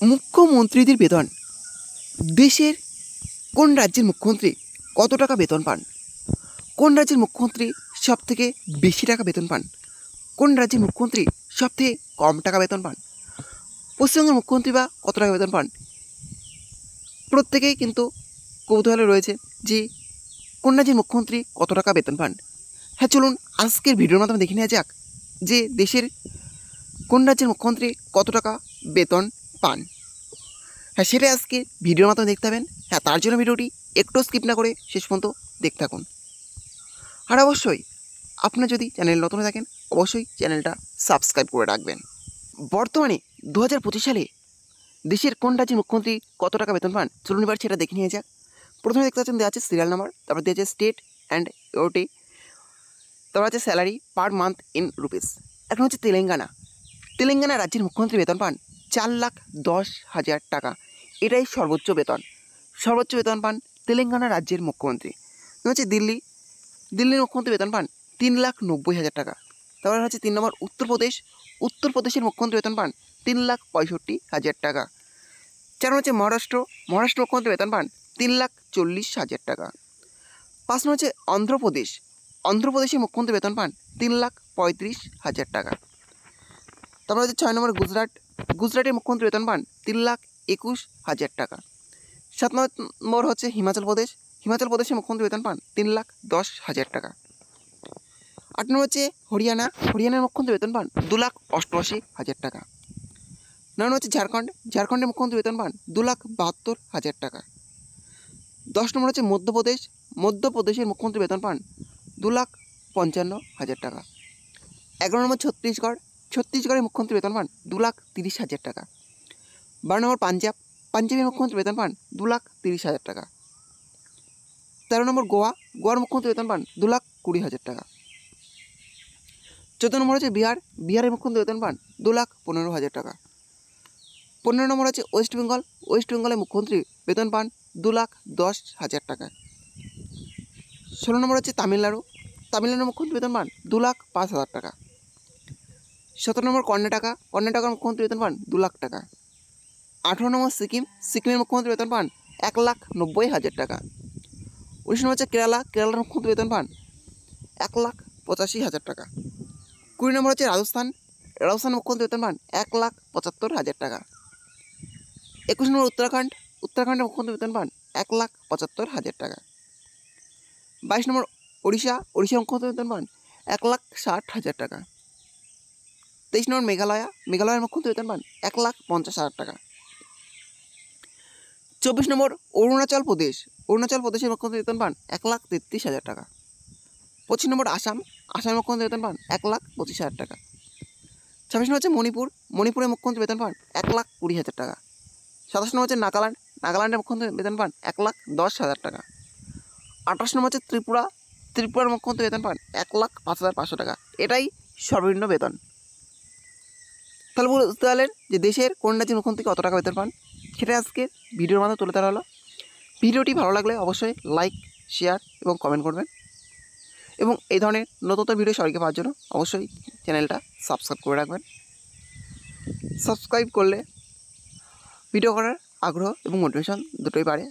মুখ্যমন্ত্রীদের বেতন। দেশের কোন রাজ্যের মুখ্যমন্ত্রী কত টাকা বেতন পান? কোন রাজ্যের মুখ্যমন্ত্রী সবথেকে বেশি টাকা বেতন পান? কোন রাজ্যের মুখ্যমন্ত্রী সবথেকে কম টাকা বেতন পান? পশ্চিমবঙ্গের মুখ্যমন্ত্রী বা কত টাকা বেতন পান? প্রত্যেকেই কিন্তু কৌতূহলে রয়েছে যে কোন রাজ্যের মুখ্যমন্ত্রী কত টাকা বেতন পান। হ্যাঁ, চলুন আজকের ভিডিওর মাধ্যমে দেখে নেওয়া যাক যে দেশের কোন রাজ্যের মুখ্যমন্ত্রী কত টাকা বেতন পান। হ্যাঁ, সেটা আজকে ভিডিওর মাধ্যমে দেখতে পাবেন। হ্যাঁ, তার জন্য ভিডিওটি একটু স্কিপ না করে শেষ পর্যন্ত দেখতে থাকুন। আর অবশ্যই আপনার যদি চ্যানেল নতুন হয়ে থাকেন অবশ্যই চ্যানেলটা সাবস্ক্রাইব করে রাখবেন। বর্তমানে 2025 সালে দেশের কোন রাজ্যের মুখ্যমন্ত্রী কত টাকা বেতন পান চলুন এবার সেটা দেখে নিয়ে যাক। প্রথমে দেখতে পাচ্ছেন দেওয়া আছে সিরিয়াল নাম্বার, তারপর দেওয়া আছে স্টেট অ্যান্ড ইউটি, তারপর আছে salary per month in rupees. এখন হচ্ছে তেলেঙ্গানা রাজ্যের মুখ্যমন্ত্রী বেতন পান 4,10,000 টাকা। এটাই সর্বোচ্চ বেতন পান তেলেঙ্গানা রাজ্যের মুখ্যমন্ত্রী। হচ্ছে দিল্লির মুখ্যমন্ত্রী বেতন পান 3,90,000 টাকা। তারপর হচ্ছে 3 নম্বর উত্তরপ্রদেশের মুখ্যমন্ত্রী বেতন পান 3,65,000 টাকা। 4 হচ্ছে মহারাষ্ট্র মুখ্যমন্ত্রী বেতন পান 3,40,000 টাকা। 5 নম্বর হচ্ছে অন্ধ্রপ্রদেশের মুখ্যমন্ত্রী বেতন পান 3,35,000 টাকা। তারপর হচ্ছে 6 নম্বর গুজরাটের মুখ্যমন্ত্রী বেতন পান 3,21,000 টাকা। 7 নম্বর হচ্ছে হিমাচল প্রদেশের মুখ্যমন্ত্রী বেতন পান 3,10,000 টাকা। 8 নম্বর হচ্ছে হরিয়ানার মুখ্যমন্ত্রী বেতন পান 2,88,000 টাকা। 9 নম্বর হচ্ছে ঝাড়খণ্ডের মুখ্যমন্ত্রী বেতন পান 2,72,000 টাকা। 10 নম্বর হচ্ছে মধ্যপ্রদেশের মুখ্যমন্ত্রী বেতন পান 2,55,000 টাকা। 11 নম্বর ছত্তিশগড়ের মুখ্যমন্ত্রী বেতন পান 2,30,000 টাকা। 12 নম্বর পাঞ্জাবের মুখ্যমন্ত্রী বেতন পান 2,30,000 টাকা। 13 নম্বর গোয়ার মুখ্যমন্ত্রী বেতন পান 2,20,000 টাকা। 14 নম্বর হচ্ছে বিহারের মুখ্যমন্ত্রী বেতন পান 2,15,000 টাকা। 15 নম্বর হচ্ছে ওয়েস্ট বেঙ্গলের মুখ্যমন্ত্রী বেতন পান 2,10,000 টাকা। 16 নম্বর হচ্ছে তামিলনাড়ুর মুখ্যমন্ত্রী বেতন পান 2,05,000 টাকা। 17 নম্বর কর্ণাটকের মুখ্যমন্ত্রী বেতন পান 2,00,000 টাকা। 18 নম্বর সিকিমের মুখ্যমন্ত্রী বেতন পান 1,90,000 টাকা। 19 নম্বর হচ্ছে কেরালার মুখ্যমন্ত্রী বেতন পান 1,85,000 টাকা। 20 নম্বর হচ্ছে রাজস্থানের মুখ্যমন্ত্রী বেতন পান 1,75,000 টাকা। 21 নম্বর উত্তরাখণ্ডের মুখ্যমন্ত্রী বেতন পান 1,75,000 টাকা। 22 নম্বর ওড়িশার মুখ্যমন্ত্রী বেতন পান 1,60,000 টাকা। 23 নম্বর মেঘালয়ের মুখ্যমন্ত্রী বেতন পান 1,50,000 টাকা। 24 নম্বর অরুণাচল প্রদেশের মুখ্যমন্ত্রী বেতন পান 1,33,000 টাকা। 25 নম্বর আসামের মুখ্যমন্ত্রী বেতন পান 1,25,000 টাকা। 26 নম্বর হচ্ছে মণিপুরের মুখ্যমন্ত্রী বেতন পান 1,20,000 টাকা। 27 নম্বর হচ্ছে নাগাল্যান্ডের মুখ্যমন্ত্রী বেতন পান 1,10,000 টাকা। 28 নম্বর হচ্ছে ত্রিপুরার মুখ্যমন্ত্রী বেতন পান 1,05,500 টাকা। এটাই সর্বনিম্ন বেতন। তাহলে বুঝতে পারলেন যে দেশের কোন রাজ্যের মুখ্যমন্ত্রী কত টাকা বেতন পান, সেটা আজকে ভিডিওর মাধ্যমে তুলে ধরা হলো। ভিডিওটি ভালো লাগলে অবশ্যই লাইক, শেয়ার এবং কমেন্ট করবেন এবং এই ধরনের নতুন ভিডিও সবাইকে পাওয়ার জন্য অবশ্যই চ্যানেলটা সাবস্ক্রাইব করে রাখবেন। সাবস্ক্রাইব করলে ভিডিও করার আগ্রহ এবং মোটিভেশন দুটোই বাড়ে।